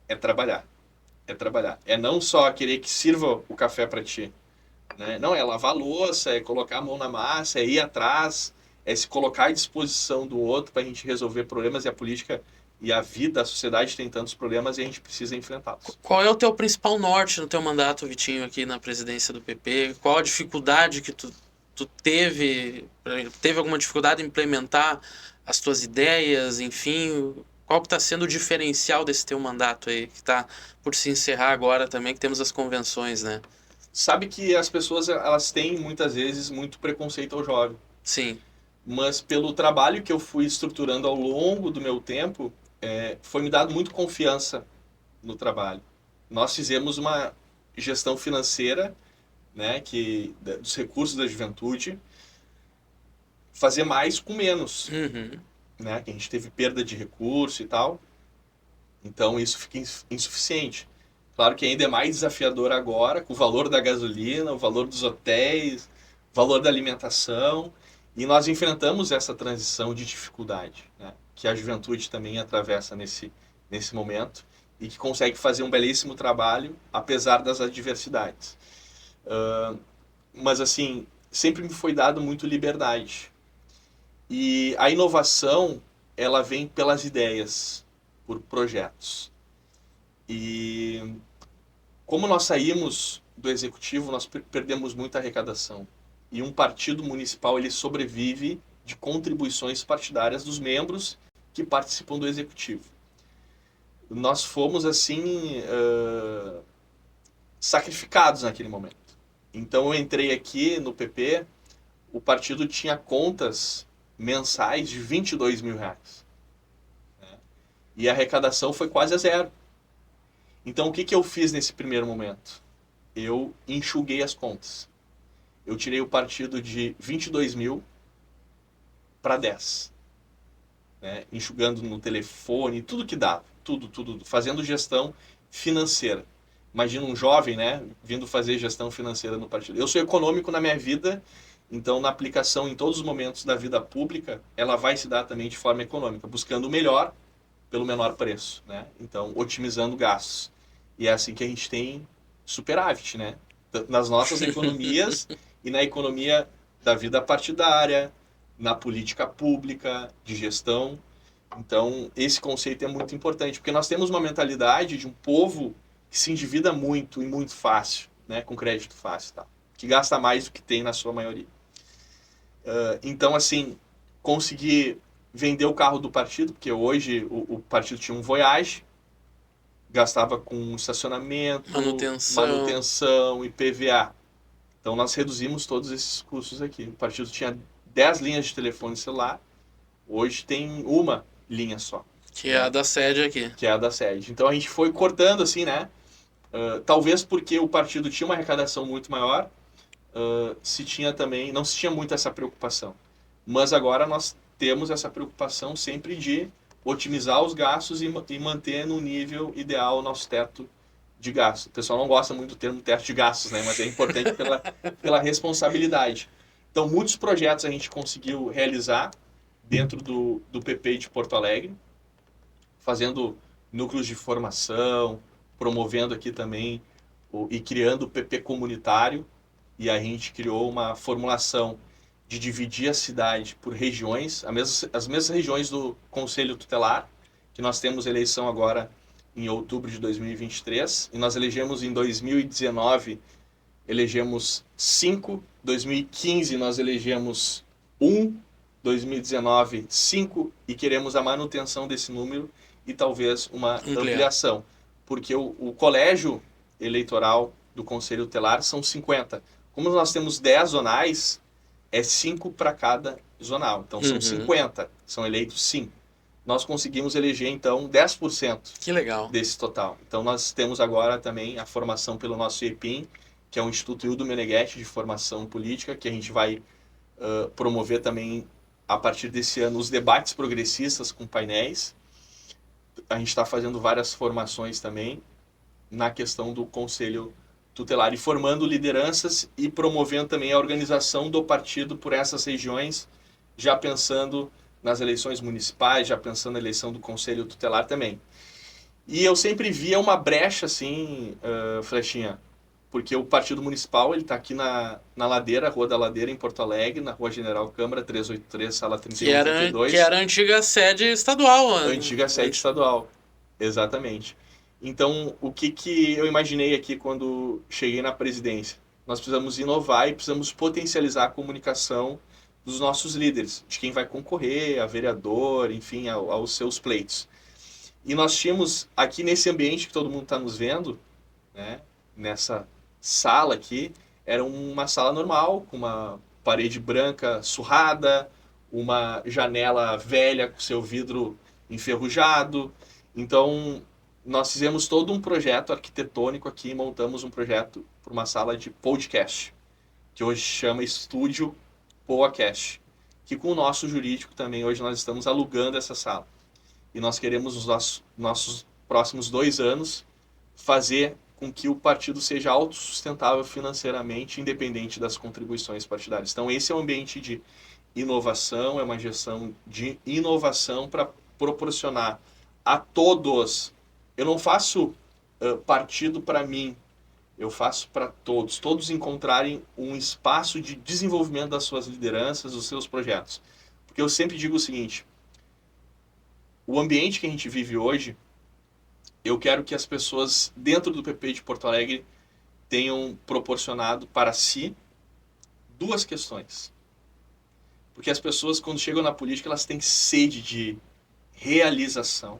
é trabalhar. É trabalhar. É não só querer que sirva o café para ti, né? Não, é lavar a louça, é colocar a mão na massa, é ir atrás, é se colocar à disposição do outro para a gente resolver problemas, e a política e a vida, a sociedade tem tantos problemas e a gente precisa enfrentá-los. Qual é o teu principal norte no teu mandato, Vitinho, aqui na presidência do PP? Qual a dificuldade que tu teve? Teve alguma dificuldade em implementar as tuas ideias, enfim? Qual que está sendo o diferencial desse teu mandato aí, que está por se encerrar agora também, que temos as convenções, né? Sabe que as pessoas, elas têm muitas vezes muito preconceito ao jovem. Sim. Mas pelo trabalho que eu fui estruturando ao longo do meu tempo, foi me dado muito confiança no trabalho. Nós fizemos uma gestão financeira, né, dos recursos da juventude, fazer mais com menos, Uhum. né, que a gente teve perda de recurso e tal, então isso fica insuficiente. Claro que ainda é mais desafiador agora, com o valor da gasolina, o valor dos hotéis, o valor da alimentação, e nós enfrentamos essa transição de dificuldade, né, que a juventude também atravessa nesse momento, e que consegue fazer um belíssimo trabalho, apesar das adversidades. Mas, assim, sempre me foi dado muito liberdade. E a inovação, ela vem pelas ideias, por projetos. E como nós saímos do executivo, nós perdemos muita arrecadação. E um partido municipal, ele sobrevive de contribuições partidárias dos membros que participam do executivo. Nós fomos, assim, sacrificados naquele momento. Então eu entrei aqui no PP, o partido tinha contas mensais de R$22 mil. Né? E a arrecadação foi quase a zero. Então o que eu fiz nesse primeiro momento? Eu enxuguei as contas. Eu tirei o partido de 22 mil para 10. Né? Enxugando no telefone, tudo que dava. Tudo, fazendo gestão financeira. Imagina um jovem, né, vindo fazer gestão financeira no partido. Eu sou econômico na minha vida, então na aplicação em todos os momentos da vida pública, ela vai se dar também de forma econômica, buscando o melhor pelo menor preço, né? Então, otimizando gastos. E é assim que a gente tem superávit, né? Nas nossas economias e na economia da vida partidária, na política pública, de gestão. Então, esse conceito é muito importante, porque nós temos uma mentalidade de um povo que se endivida muito e muito fácil, né, com crédito fácil, tá? Que gasta mais do que tem na sua maioria. Então, assim, consegui vender o carro do partido, porque hoje o partido tinha um Voyage, gastava com estacionamento, manutenção, IPVA. Então, nós reduzimos todos esses custos aqui. O partido tinha 10 linhas de telefone celular, hoje tem uma linha só. Que é a da sede aqui. Que é a da sede. Então, a gente foi cortando, assim, né? Talvez porque o partido tinha uma arrecadação muito maior, não se tinha muito essa preocupação. Mas agora nós temos essa preocupação sempre de otimizar os gastos e manter no nível ideal o nosso teto de gastos. O pessoal não gosta muito do termo teto de gastos, né? Mas é importante pela responsabilidade. Então, muitos projetos a gente conseguiu realizar dentro do PP de Porto Alegre, fazendo núcleos de formação, promovendo aqui também e criando o PP comunitário, e a gente criou uma formulação de dividir a cidade por regiões, as mesmas regiões do Conselho Tutelar, que nós temos eleição agora em outubro de 2023, e nós elegemos em 2019, elegemos 5, 2015 nós elegemos 1, 2019 5, e queremos a manutenção desse número e talvez uma ampliação, porque o colégio eleitoral do Conselho Tutelar são 50. Como nós temos 10 zonais, é 5 para cada zonal. Então, são 50. São eleitos 5. Nós conseguimos eleger, então, 10% que legal. Desse total. Então, nós temos agora também a formação pelo nosso IEPIM, que é o Instituto Hildo Meneghetti de Formação Política, que a gente vai promover também a partir desse ano, os debates progressistas com painéis. A gente está fazendo várias formações também na questão do Conselho Tutelar e formando lideranças e promovendo também a organização do partido por essas regiões, já pensando nas eleições municipais, já pensando na eleição do Conselho Tutelar também. E eu sempre via uma brecha assim, Flechinha, porque o Partido Municipal ele está aqui na Ladeira, Rua da Ladeira, em Porto Alegre, na Rua General Câmara, 383, sala 3132. Que era a antiga sede estadual. Antiga sede estadual, exatamente. Então, o que eu imaginei aqui quando cheguei na presidência? Nós precisamos inovar e precisamos potencializar a comunicação dos nossos líderes, de quem vai concorrer, a vereador, enfim, aos seus pleitos. E nós tínhamos aqui nesse ambiente que todo mundo está nos vendo, né, nessa sala aqui, era uma sala normal, com uma parede branca surrada, uma janela velha com seu vidro enferrujado. Então, nós fizemos todo um projeto arquitetônico aqui, montamos um projeto para uma sala de podcast, que hoje chama Estúdio PoaCast, que com o nosso jurídico também, hoje nós estamos alugando essa sala. E nós queremos, nos nossos próximos 2 anos, fazer com que o partido seja autossustentável financeiramente, independente das contribuições partidárias. Então, esse é um ambiente de inovação, é uma gestão de inovação para proporcionar a todos. Eu não faço partido para mim, eu faço para todos. Todos encontrarem um espaço de desenvolvimento das suas lideranças, dos seus projetos. Porque eu sempre digo o seguinte, o ambiente que a gente vive hoje, eu quero que as pessoas dentro do PP de Porto Alegre tenham proporcionado para si 2 questões. Porque as pessoas, quando chegam na política, elas têm sede de realização.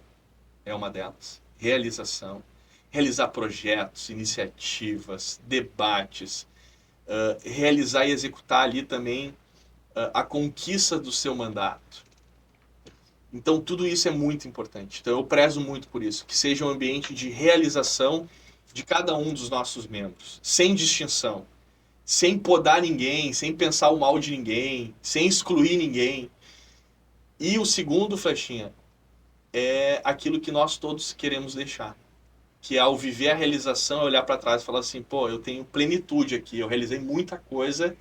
É uma delas. Realização. Realizar projetos, iniciativas, debates. Realizar e executar ali também a conquista do seu mandato. Então, tudo isso é muito importante. Então, eu prezo muito por isso. Que seja um ambiente de realização de cada um dos nossos membros. Sem distinção. Sem podar ninguém, sem pensar o mal de ninguém, sem excluir ninguém. E o segundo, Flechinha, é aquilo que nós todos queremos deixar. Que é ao viver a realização, é olhar para trás e falar assim, pô, eu tenho plenitude aqui, eu realizei muita coisa,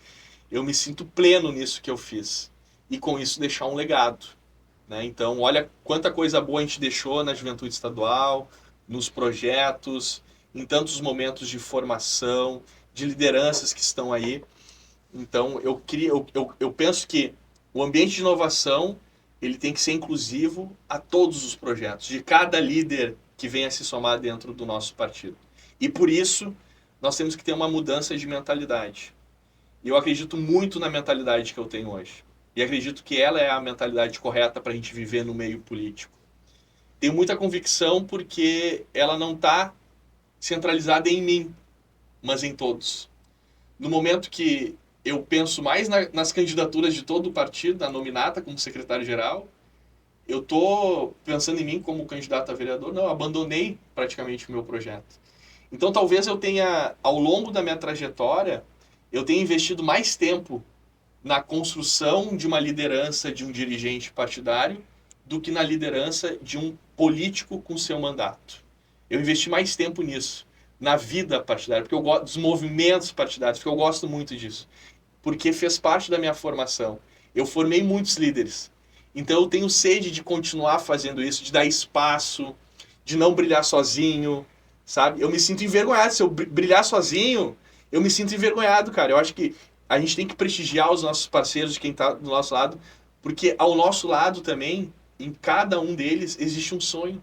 eu me sinto pleno nisso que eu fiz. E com isso deixar um legado. Né? Então, olha quanta coisa boa a gente deixou na juventude estadual, nos projetos, em tantos momentos de formação, de lideranças que estão aí. Então, eu penso que o ambiente de inovação ele tem que ser inclusivo a todos os projetos, de cada líder que venha se somar dentro do nosso partido. E por isso, nós temos que ter uma mudança de mentalidade. E eu acredito muito na mentalidade que eu tenho hoje. E acredito que ela é a mentalidade correta para a gente viver no meio político. Tenho muita convicção porque ela não está centralizada em mim, mas em todos. No momento que eu penso mais nas candidaturas de todo o partido, na nominata como secretário-geral, eu estou pensando em mim como candidato a vereador, não, abandonei praticamente o meu projeto. Então talvez eu tenha, ao longo da minha trajetória, eu tenha investido mais tempo na construção de uma liderança de um dirigente partidário do que na liderança de um político com seu mandato. Eu investi mais tempo nisso, na vida partidária, porque eu gosto dos movimentos partidários, porque eu gosto muito disso. Porque fez parte da minha formação. Eu formei muitos líderes. Então eu tenho sede de continuar fazendo isso, de dar espaço, de não brilhar sozinho, sabe? Eu me sinto envergonhado. Se eu brilhar sozinho, eu me sinto envergonhado, cara. Eu acho que a gente tem que prestigiar os nossos parceiros, de quem está do nosso lado, porque ao nosso lado também, em cada um deles, existe um sonho,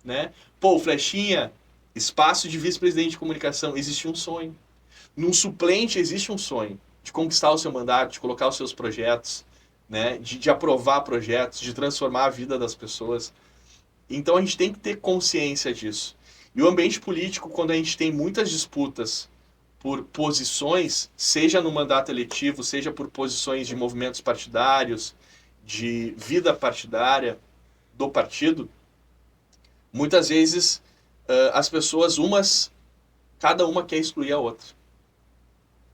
né? Pô, Flechinha, espaço de vice-presidente de comunicação, existe um sonho. Num suplente existe um sonho de conquistar o seu mandato, de colocar os seus projetos, né? De aprovar projetos, de transformar a vida das pessoas. Então a gente tem que ter consciência disso. E o ambiente político, quando a gente tem muitas disputas por posições, seja no mandato eletivo, seja por posições de movimentos partidários, de vida partidária do partido, muitas vezes as pessoas, cada uma quer excluir a outra,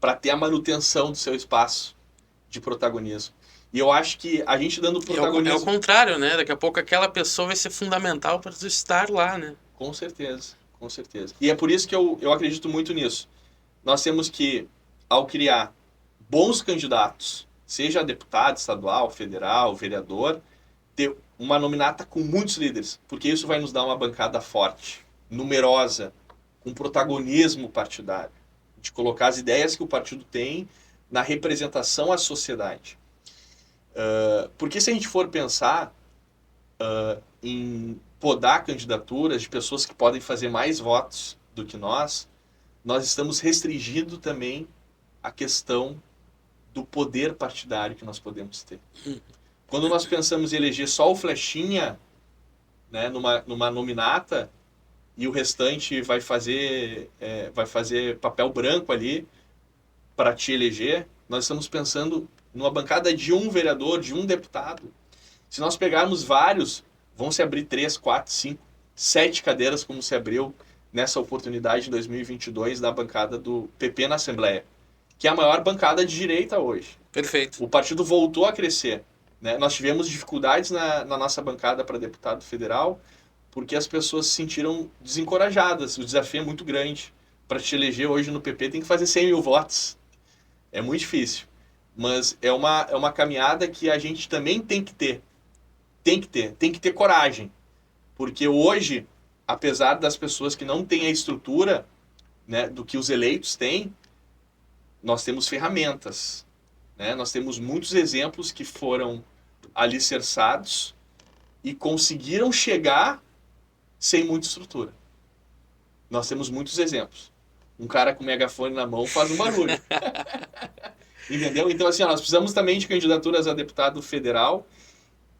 para ter a manutenção do seu espaço de protagonismo. E eu acho que a gente dando É o protagonismo... contrário, né? Daqui a pouco aquela pessoa vai ser fundamental para tu estar lá, né? Com certeza, com certeza. E é por isso que eu acredito muito nisso. Nós temos que, ao criar bons candidatos, seja deputado estadual, federal, vereador, ter uma nominata com muitos líderes, porque isso vai nos dar uma bancada forte, numerosa, com protagonismo partidário, de colocar as ideias que o partido tem na representação à sociedade. Porque se a gente for pensar em podar candidaturas de pessoas que podem fazer mais votos do que nós estamos restringindo também a questão do poder partidário que nós podemos ter. Quando nós pensamos em eleger só o flechinha, né, numa nominata, e o restante vai fazer papel branco ali para te eleger, nós estamos pensando numa bancada de um vereador, de um deputado. Se nós pegarmos vários, vão se abrir 3, 4, 5, 7 cadeiras, como se abriu nessa oportunidade em 2022 da bancada do PP na Assembleia, que é a maior bancada de direita hoje. Perfeito. O partido voltou a crescer, né? Nós tivemos dificuldades na nossa bancada para deputado federal, porque as pessoas se sentiram desencorajadas. O desafio é muito grande. Para te eleger hoje no PP tem que fazer 100 mil votos. É muito difícil. Mas é uma caminhada que a gente também tem que ter. Tem que ter coragem. Porque hoje, apesar das pessoas que não têm a estrutura, né, do que os eleitos têm, nós temos ferramentas. Né? Nós temos muitos exemplos que foram alicerçados e conseguiram chegar sem muita estrutura. Nós temos muitos exemplos. Um cara com megafone na mão faz um barulho. Entendeu? Então, assim, nós precisamos também de candidaturas a deputado federal,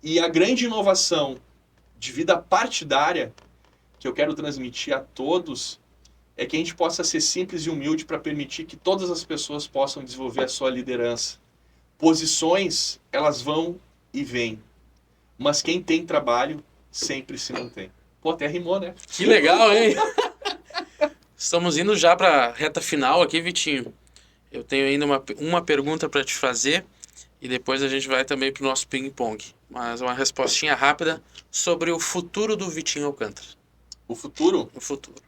e a grande inovação de vida partidária que eu quero transmitir a todos é que a gente possa ser simples e humilde para permitir que todas as pessoas possam desenvolver a sua liderança. Posições, elas vão e vêm. Mas quem tem trabalho sempre se mantém. Pô, até rimou, né? Que legal, hein? Estamos indo já para a reta final aqui, Vitinho. Eu tenho ainda uma pergunta para te fazer e depois a gente vai também para o nosso ping-pong. Mas uma respostinha rápida sobre o futuro do Vitinho Alcântara. O futuro? O futuro.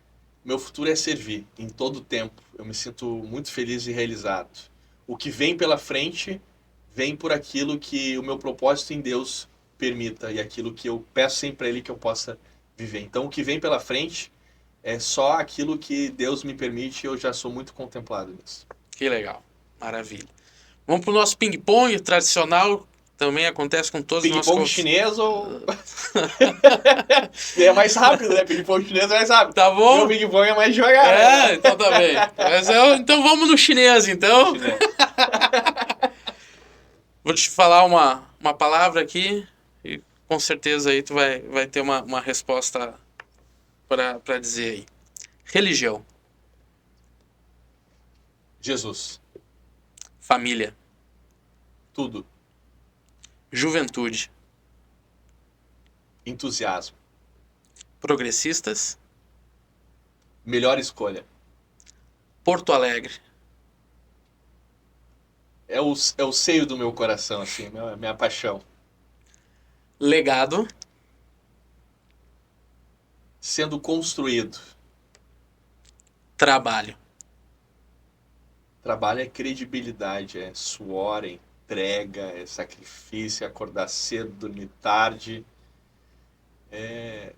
Meu futuro é servir em todo o tempo. Eu me sinto muito feliz e realizado. O que vem pela frente vem por aquilo que o meu propósito em Deus permita e aquilo que eu peço sempre a Ele que eu possa viver. Então, o que vem pela frente é só aquilo que Deus me permite, e eu já sou muito contemplado nisso. Que legal. Maravilha. Vamos pro nosso ping-pong tradicional. Também acontece com todos os nossos... Ping-pong chinês ou... é mais rápido, né? Ping-pong chinês é mais rápido. Tá bom? O ping-pong é mais devagar. É, então tá bem. Então vamos no chinês, então. Chinês. Vou te falar uma palavra aqui e com certeza aí tu vai ter uma resposta para dizer aí. Religião. Jesus. Família. Tudo. Juventude. Entusiasmo. Progressistas. Melhor escolha. Porto Alegre. É o seio do meu coração, assim, minha paixão. Legado. Sendo construído. Trabalho. Trabalho é credibilidade, é suor, é entrega, é sacrifício, é acordar cedo, dormir tarde.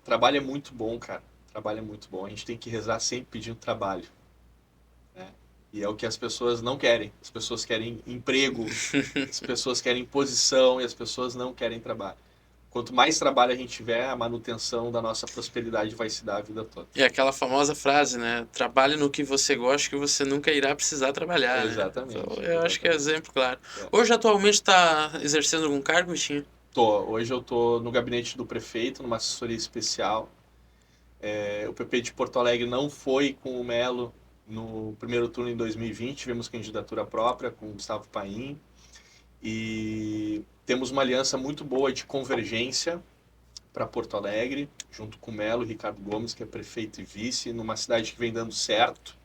Trabalho é muito bom, cara. Trabalho é muito bom. A gente tem que rezar sempre pedindo trabalho. Né? E é o que as pessoas não querem. As pessoas querem emprego, as pessoas querem posição e as pessoas não querem trabalho. Quanto mais trabalho a gente tiver, a manutenção da nossa prosperidade vai se dar a vida toda. E aquela famosa frase, né? Trabalhe no que você gosta que você nunca irá precisar trabalhar. Exatamente. Né? Então, eu Exatamente. acho que é exemplo, claro. Hoje, atualmente, está exercendo algum cargo, Vitinho? Hoje eu tô no gabinete do prefeito, numa assessoria especial. O PP de Porto Alegre não foi com o Melo no primeiro turno em 2020. Tivemos candidatura própria com o Gustavo Paim. E temos uma aliança muito boa de convergência para Porto Alegre, junto com o Melo e Ricardo Gomes, que é prefeito e vice, numa cidade que vem dando certo,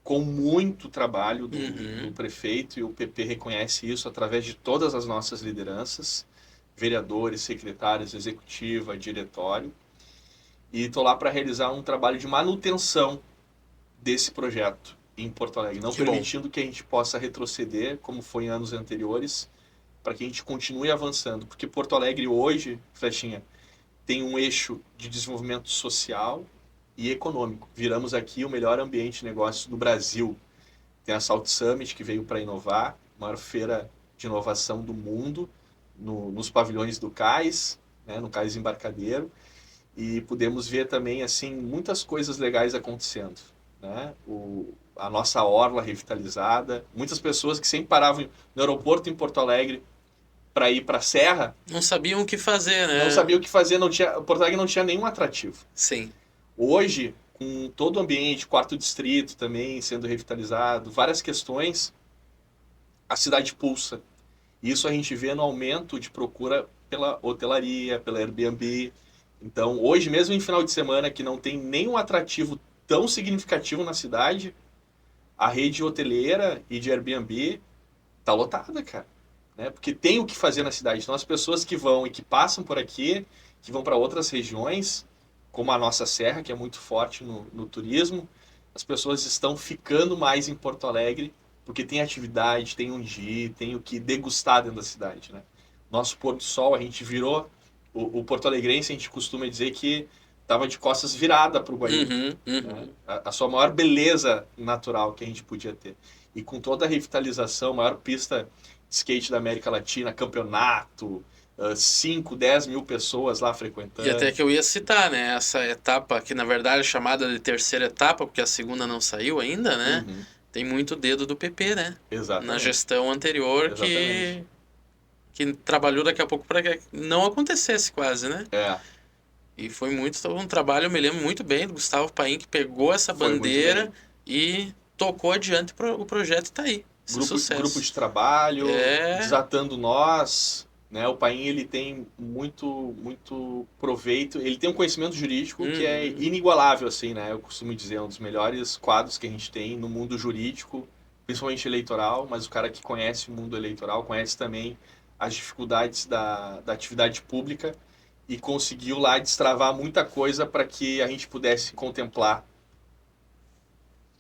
com muito trabalho do Uhum. prefeito, e o PP reconhece isso através de todas as nossas lideranças, vereadores, secretários, executiva, diretório. E estou lá para realizar um trabalho de manutenção desse projeto em Porto Alegre, não Que bom. permitindo que a gente possa retroceder, como foi em anos anteriores, para que a gente continue avançando. Porque Porto Alegre hoje, Flechinha, tem um eixo de desenvolvimento social e econômico. Viramos aqui o melhor ambiente de negócios do Brasil. Tem a Salt Summit, que veio para inovar, maior feira de inovação do mundo, nos pavilhões do Cais, né, no Cais Embarcadero. E pudemos ver também assim muitas coisas legais acontecendo, né? A nossa orla revitalizada, muitas pessoas que sempre paravam no aeroporto em Porto Alegre para ir para a Serra, Não sabiam o que fazer, né? não sabiam o que fazer, não tinha, Porto Alegre não tinha nenhum atrativo. Sim. Hoje, com todo o ambiente, quarto distrito também sendo revitalizado, várias questões, a cidade pulsa. Isso a gente vê no aumento de procura pela hotelaria, pela Airbnb. Então, hoje, mesmo em final de semana, que não tem nenhum atrativo tão significativo na cidade, a rede hoteleira e de Airbnb tá lotada, cara. Né? Porque tem o que fazer na cidade. Então, as pessoas que vão e que passam por aqui, que vão para outras regiões, como a nossa serra, que é muito forte no turismo, as pessoas estão ficando mais em Porto Alegre, porque tem atividade, tem onde ir, tem o que degustar dentro da cidade, né? Nosso pôr do sol, a gente virou o porto-alegrense, a gente costuma dizer que estava de costas virada para o Guaíba, Uhum, né? uhum. A sua maior beleza natural que a gente podia ter. E com toda a revitalização, maior pista de skate da América Latina, campeonato, 5, 10 mil pessoas lá frequentando. E até que eu ia citar, né? Essa etapa, que na verdade é chamada de terceira etapa, porque a segunda não saiu ainda, né? Uhum, Tem muito dedo do PP, né? Na exatamente. gestão anterior Exatamente. que trabalhou daqui a pouco para que não acontecesse quase, né? É, E foi um trabalho, eu me lembro muito bem do Gustavo Paim, que pegou essa foi muito bandeira bem. e tocou adiante o projeto tá aí. Esse sucesso. Grupo de trabalho, É. desatando nós, né? O Paim, ele tem muito proveito, ele tem um conhecimento jurídico que é inigualável, assim, né? Eu costumo dizer, é um dos melhores quadros que a gente tem no mundo jurídico, principalmente eleitoral, mas o cara que conhece o mundo eleitoral, conhece também as dificuldades da atividade pública e conseguiu lá destravar muita coisa para que a gente pudesse contemplar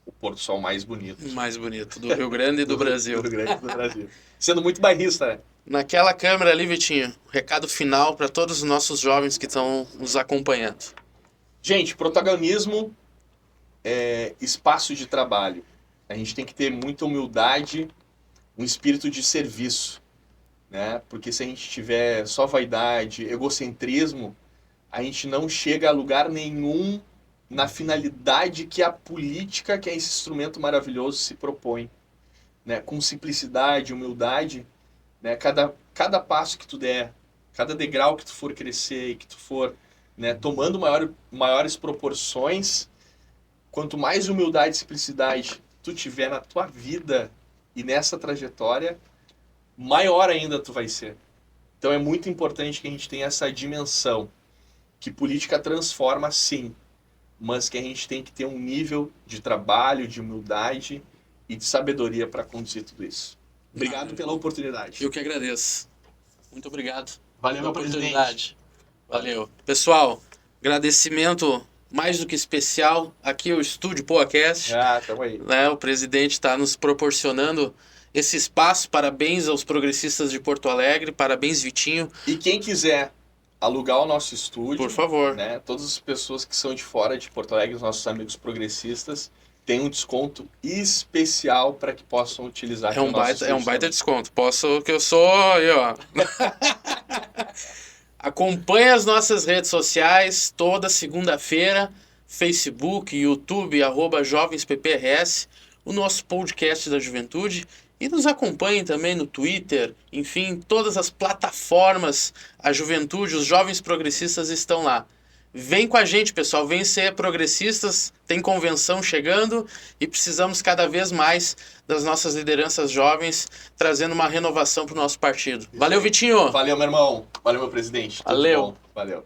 o pôr do sol mais bonito O mais bonito do Rio Grande e do Brasil. do Rio Grande do Brasil. Sendo muito bairrista, né? Naquela câmera ali, Vitinho, recado final para todos os nossos jovens que estão nos acompanhando. Gente, protagonismo é espaço de trabalho. A gente tem que ter muita humildade, um espírito de serviço, né? Porque se a gente tiver só vaidade, egocentrismo, a gente não chega a lugar nenhum na finalidade que a política, que é esse instrumento maravilhoso, se propõe, né? Com simplicidade, humildade, né? Cada passo que tu der, cada degrau que tu for crescer e que tu for, né, tomando maiores proporções, quanto mais humildade e simplicidade tu tiver na tua vida e nessa trajetória, maior ainda tu vai ser. Então é muito importante que a gente tenha essa dimensão, que política transforma sim, mas que a gente tem que ter um nível de trabalho, de humildade e de sabedoria para conduzir tudo isso. Obrigado pela oportunidade. Eu que agradeço. Muito obrigado Valeu, pela meu presidente. oportunidade. Valeu. Pessoal, agradecimento mais do que especial. Aqui é o Estúdio PoaCast. Tamo aí. Né? O presidente está nos proporcionando esse espaço. Parabéns aos progressistas de Porto Alegre. Parabéns, Vitinho. E quem quiser alugar o nosso estúdio, Por favor. né? Todas as pessoas que são de fora de Porto Alegre, os nossos amigos progressistas, tem um desconto especial para que possam utilizar aqui o nosso estúdio. É um baita desconto. Posso, que eu sou aí, ó. Acompanhe as nossas redes sociais toda segunda-feira, Facebook, YouTube, @JovensPPRS, o nosso podcast da juventude. E nos acompanhem também no Twitter, enfim, todas as plataformas. A juventude, os jovens progressistas estão lá. Vem com a gente, pessoal. Vem ser progressistas. Tem convenção chegando e precisamos cada vez mais das nossas lideranças jovens trazendo uma renovação para o nosso partido. Valeu, Vitinho! Valeu, meu irmão. Valeu, meu presidente. Tudo Valeu. bom. Valeu.